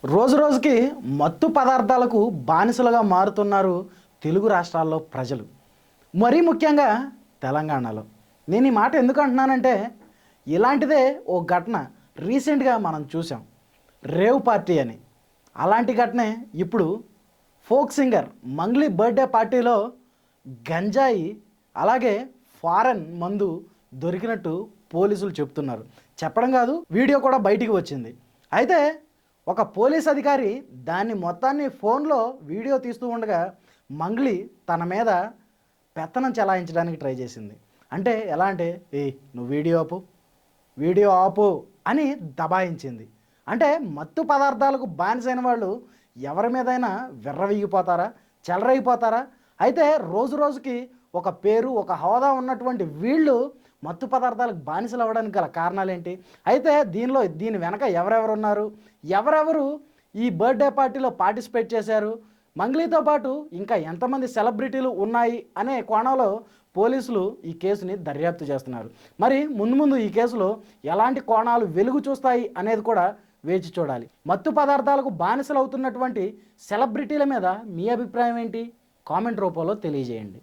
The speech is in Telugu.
రోజు రోజుకి మత్తు పదార్థాలకు బానిసలుగా మారుతున్నారు తెలుగు రాష్ట్రాల్లో ప్రజలు. మరీ ముఖ్యంగా తెలంగాణలో. నేను ఈ మాట ఎందుకు అంటున్నానంటే ఇలాంటిదే ఓ ఘటన రీసెంట్గా మనం చూసాం. రేవ్ పార్టీ అని. అలాంటి ఘటనే ఇప్పుడు ఫోక్ సింగర్ మంగ్లీ బర్త్డే పార్టీలో గంజాయి అలాగే ఫారెన్ మందు దొరికినట్టు పోలీసులు చెప్తున్నారు. చెప్పడం కాదు, వీడియో కూడా బయటికి వచ్చింది. అయితే ఒక పోలీస్ అధికారి దాన్ని మొత్తాన్ని ఫోన్లో వీడియో తీస్తూ ఉండగా మంగ్లీ తన మీద పెత్తనం చెలాయించడానికి ట్రై చేసింది. అంటే ఎలా అంటే, నువ్వు వీడియో ఆపు అని దబాయించింది. అంటే మత్తు పదార్థాలకు బానిసైన వాళ్ళు ఎవరి మీదైనా విర్రవీగిపోతారా, చెలరైపోతారా? అయితే రోజు రోజుకి ఒక పేరు, ఒక హోదా ఉన్నటువంటి వీళ్ళు మత్తు పదార్థాలకు బానిసలు అవ్వడానికి గల కారణాలేంటి? అయితే దీని వెనక ఎవరెవరు ఉన్నారు? ఎవరెవరు ఈ బర్త్డే పార్టీలో పార్టిసిపేట్ చేశారు? మంగ్లీతో పాటు ఇంకా ఎంతమంది సెలబ్రిటీలు ఉన్నాయి అనే కోణంలో పోలీసులు ఈ కేసుని దర్యాప్తు చేస్తున్నారు. మరి ముందు ఈ కేసులో ఎలాంటి కోణాలు వెలుగు చూస్తాయి అనేది కూడా వేచి చూడాలి. మత్తు పదార్థాలకు బానిసలు అవుతున్నటువంటి సెలబ్రిటీల మీద మీ అభిప్రాయం ఏంటి? కామెంట్ రూపంలో తెలియజేయండి.